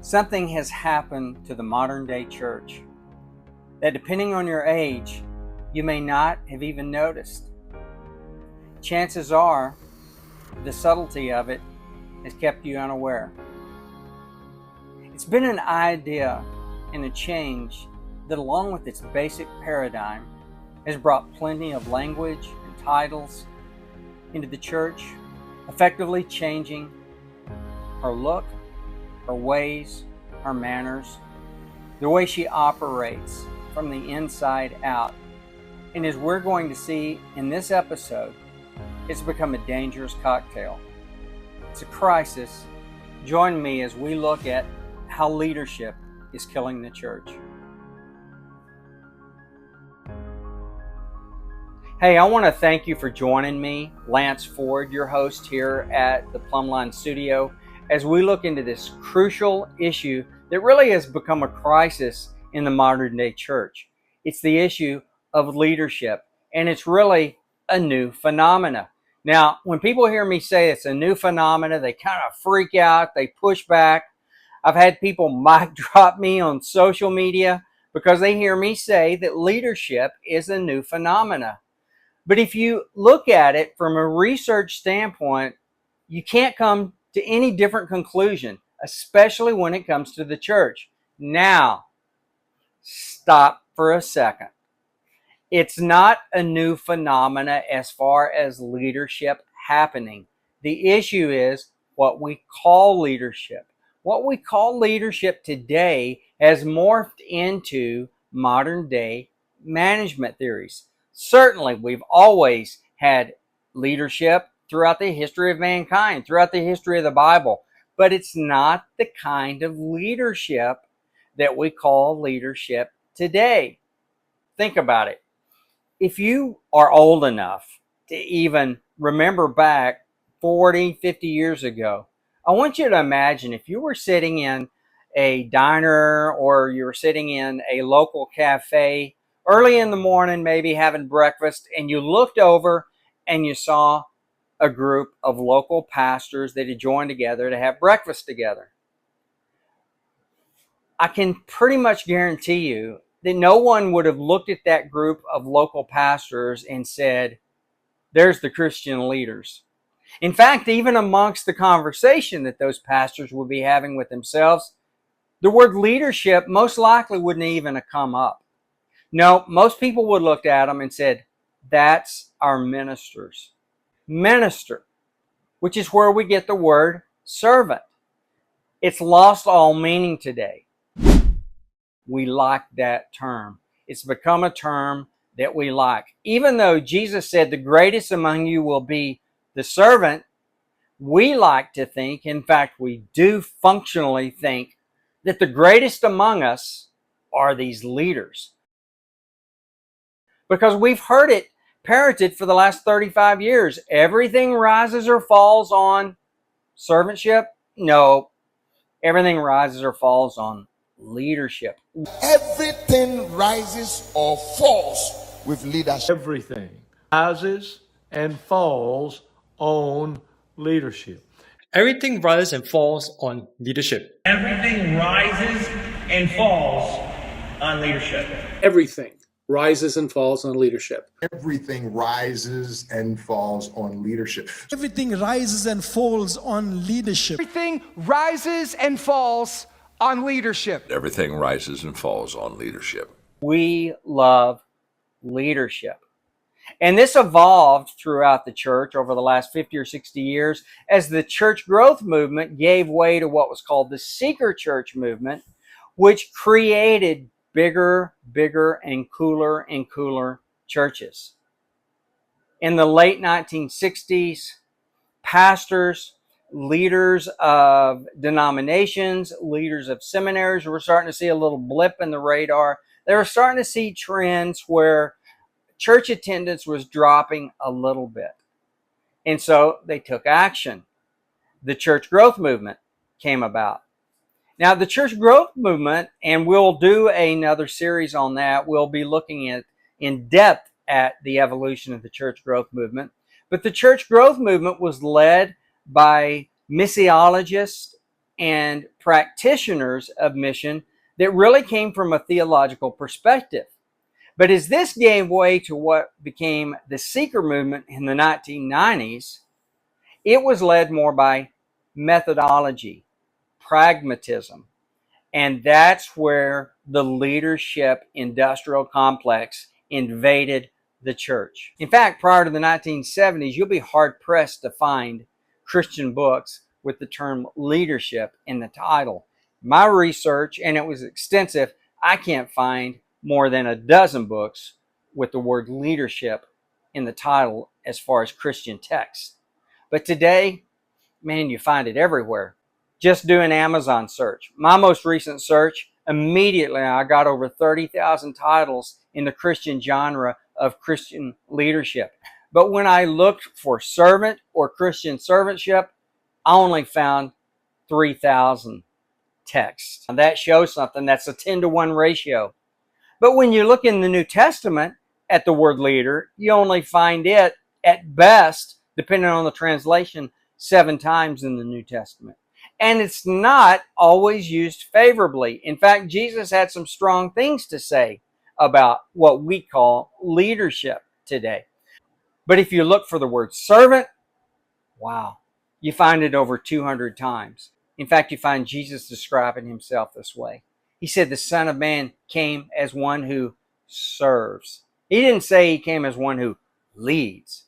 Something has happened to the modern day church that, depending on your age, you may not have even noticed. Chances are the subtlety of it has kept you unaware. It's been an idea and a change that, along with its basic paradigm, has brought plenty of language and titles into the church, effectively changing her look, her ways, her manners, the way she operates from the inside out. And as we're going to see in this episode, it's become a dangerous cocktail. It's a crisis. Join me as we look at how leadership is killing the church. Hey, I want to thank you for joining me, Lance Ford, your host here at the Plumline Studio, as we look into this crucial issue that really has become a crisis in the modern day church. It's the issue of leadership, and it's really a new phenomena. Now, when people hear me say it's a new phenomena, they kind of freak out, they push back. I've had people mic drop me on social media because they hear me say that leadership is a new phenomena. But if you look at it from a research standpoint, you can't come to any different conclusion, especially when it comes to the church. Now, stop for a second. It's not a new phenomena as far as leadership happening. The issue is what we call leadership. What we call leadership today has morphed into modern day management theories. Certainly, we've always had leadership throughout the history of mankind, throughout the history of the Bible, but it's not the kind of leadership that we call leadership today. Think about it. If you are old enough to even remember back 40, 50 years ago, I want you to imagine if you were sitting in a diner or you were sitting in a local cafe early in the morning, maybe having breakfast, and you looked over and you saw a group of local pastors that had joined together to have breakfast together. I can pretty much guarantee you that no one would have looked at that group of local pastors and said, there's the Christian leaders. In fact, even amongst the conversation that those pastors would be having with themselves, the word leadership most likely wouldn't even have come up. No, most people would have looked at them and said, that's our ministers. Minister, which is where we get the word servant. It's lost all meaning today. We like that term. It's become a term that we like. Even though Jesus said the greatest among you will be the servant, we like to think, in fact, we do functionally think, that the greatest among us are these leaders. Because we've heard it parroted for the last 35 years. Everything rises or falls on servantship? No. Everything rises or falls on leadership. Everything rises or falls with leadership. Everything rises and falls on leadership. Everything rises and falls on leadership. Everything rises and falls on leadership. Everything rises and falls on leadership. Everything rises and falls on leadership. Everything rises and falls on leadership. Everything rises and falls on leadership. Everything rises and falls on leadership. We love leadership. And this evolved throughout the church over the last 50 or 60 years as the church growth movement gave way to what was called the seeker church movement, which created bigger, and cooler churches. In the late 1960s, pastors, leaders of denominations, leaders of seminaries were starting to see a little blip in the radar. They were starting to see trends where church attendance was dropping a little bit. And so they took action. The church growth movement came about. Now, the church growth movement, and we'll do another series on that, we'll be looking at in depth at the evolution of the church growth movement. But the church growth movement was led by missiologists and practitioners of mission that really came from a theological perspective. But as this gave way to what became the seeker movement in the 1990s, it was led more by methodology, pragmatism, and that's where the leadership industrial complex invaded the church. In fact, prior to the 1970s, you'll be hard pressed to find Christian books with the term leadership in the title. My research, and it was extensive, I can't find more than a dozen books with the word leadership in the title as far as Christian texts. But today, man, you find it everywhere. Just do an Amazon search. My most recent search, immediately I got over 30,000 titles in the Christian genre of Christian leadership. But when I looked for servant or Christian servantship, I only found 3,000 texts. And that shows something. That's a 10-to-1 ratio. But when you look in the New Testament at the word leader, you only find it at best, depending on the translation, 7 times in the New Testament. And it's not always used favorably. In fact, Jesus had some strong things to say about what we call leadership today. But if you look for the word servant, wow, you find it over 200 times. In fact, you find Jesus describing himself this way. He said the Son of Man came as one who serves. He didn't say he came as one who leads.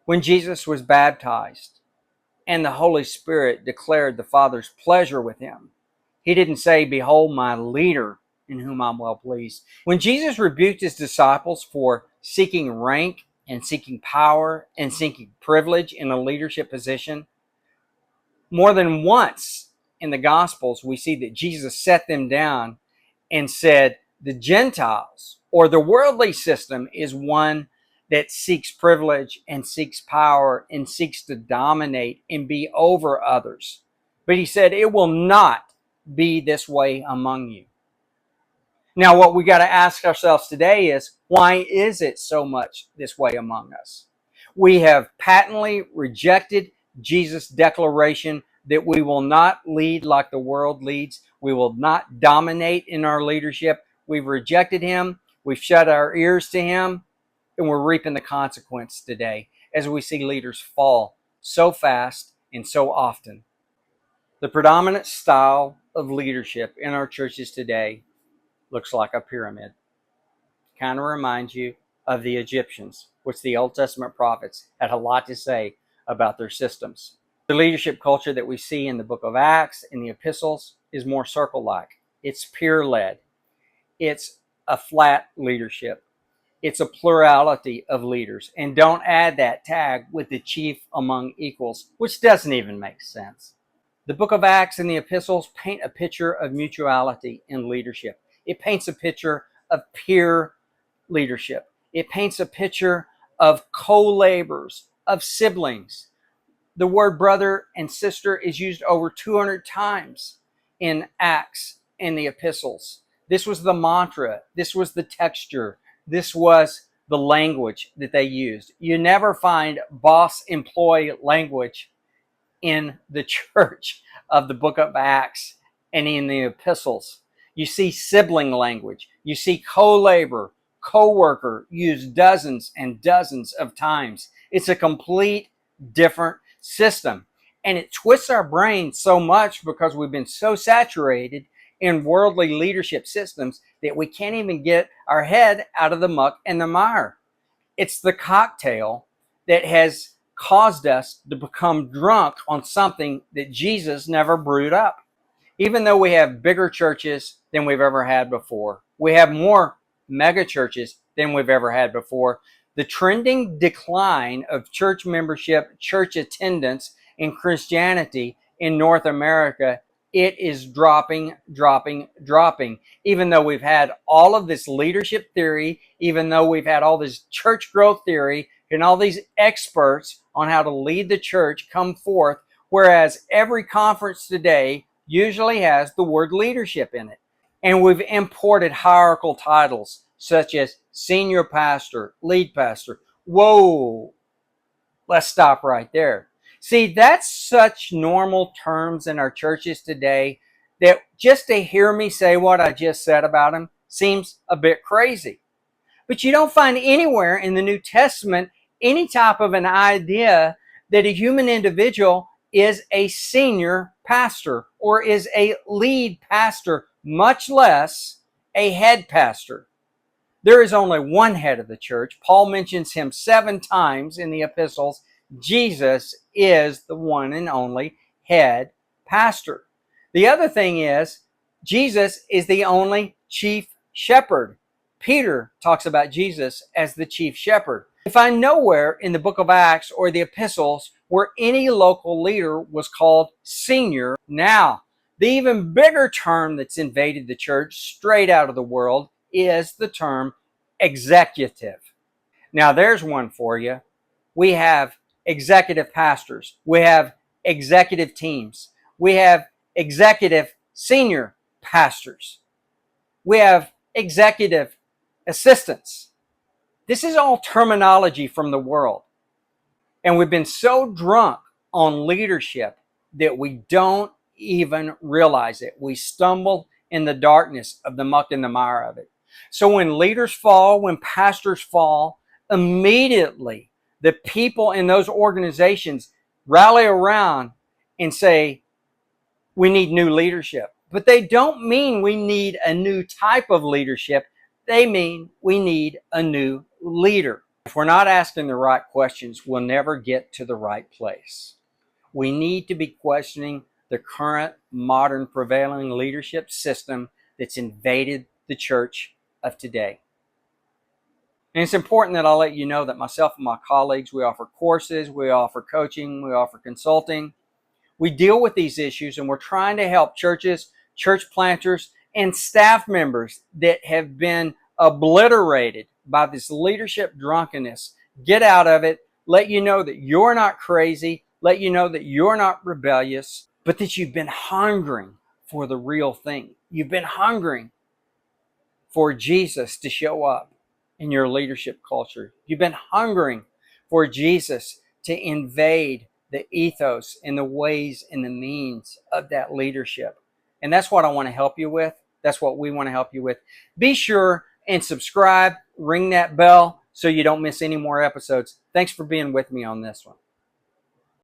When Jesus was baptized and the Holy Spirit declared the Father's pleasure with him, he didn't say, "Behold my leader in whom I'm well pleased." When Jesus rebuked his disciples for seeking rank and seeking power and seeking privilege in a leadership position, more than once in the Gospels, we see that Jesus set them down and said, the Gentiles or the worldly system is one that seeks privilege and seeks power and seeks to dominate and be over others. But he said, it will not be this way among you. Now, what we got to ask ourselves today is, why is it so much this way among us? We have patently rejected Jesus' declaration that we will not lead like the world leads. We will not dominate in our leadership. We've rejected him. We've shut our ears to him, and we're reaping the consequence today as we see leaders fall so fast and so often. The predominant style of leadership in our churches today looks like a pyramid. Kind of reminds you of the Egyptians, which the Old Testament prophets had a lot to say about their systems. The leadership culture that we see in the book of Acts and the epistles is more circle-like. It's peer-led. It's a flat leadership. It's a plurality of leaders. And don't add that tag with the chief among equals, which doesn't even make sense. The book of Acts and the epistles paint a picture of mutuality in leadership. It paints a picture of peer leadership. It paints a picture of co-laborers, of siblings. The word brother and sister is used over 200 times in Acts and the epistles. This was the mantra. This was the texture. This was the language that they used. You never find boss-employee language in the church of the book of Acts and in the epistles. You see sibling language. You see co-labor, co-worker used dozens and dozens of times. It's a complete different system. And it twists our brains so much because we've been so saturated in worldly leadership systems that we can't even get our head out of the muck and the mire. It's the cocktail that has caused us to become drunk on something that Jesus never brewed up. Even though we have bigger churches than we've ever had before, we have more mega churches than we've ever had before, the trending decline of church membership, church attendance in Christianity in North America, it is dropping. Even though we've had all of this leadership theory, even though we've had all this church growth theory and all these experts on how to lead the church come forth, whereas every conference today usually has the word leadership in it. And we've imported hierarchical titles such as senior pastor, lead pastor. Whoa, let's stop right there. See, that's such normal terms in our churches today that just to hear me say what I just said about him seems a bit crazy. But you don't find anywhere in the New Testament any type of an idea that a human individual is a senior pastor or is a lead pastor, much less a head pastor. There is only one head of the church. Paul mentions him 7 times in the epistles. Jesus is the one and only head pastor. The other thing is, Jesus is the only chief shepherd. Peter talks about Jesus as the chief shepherd. We find nowhere in the book of Acts or the epistles where any local leader was called senior. Now, the even bigger term that's invaded the church straight out of the world is the term executive. Now, there's one for you. We have executive pastors. We have executive teams. We have executive senior pastors. We have executive assistants. This is all terminology from the world. And we've been so drunk on leadership that we don't even realize it. We stumble in the darkness of the muck and the mire of it. So when leaders fall, when pastors fall, immediately the people in those organizations rally around and say, we need new leadership. But they don't mean we need a new type of leadership. They mean we need a new leader. If we're not asking the right questions, we'll never get to the right place. We need to be questioning the current modern prevailing leadership system that's invaded the church of today. And it's important that I let you know that myself and my colleagues, we offer courses, we offer coaching, we offer consulting. We deal with these issues, and we're trying to help churches, church planters, and staff members that have been obliterated by this leadership drunkenness get out of it, let you know that you're not crazy, let you know that you're not rebellious, but that you've been hungering for the real thing. You've been hungering for Jesus to show up in your leadership culture. You've been hungering for Jesus to invade the ethos and the ways and the means of that leadership. And that's what I want to help you with. That's what we want to help you with. Be sure and subscribe, ring that bell so you don't miss any more episodes. Thanks for being with me on this one.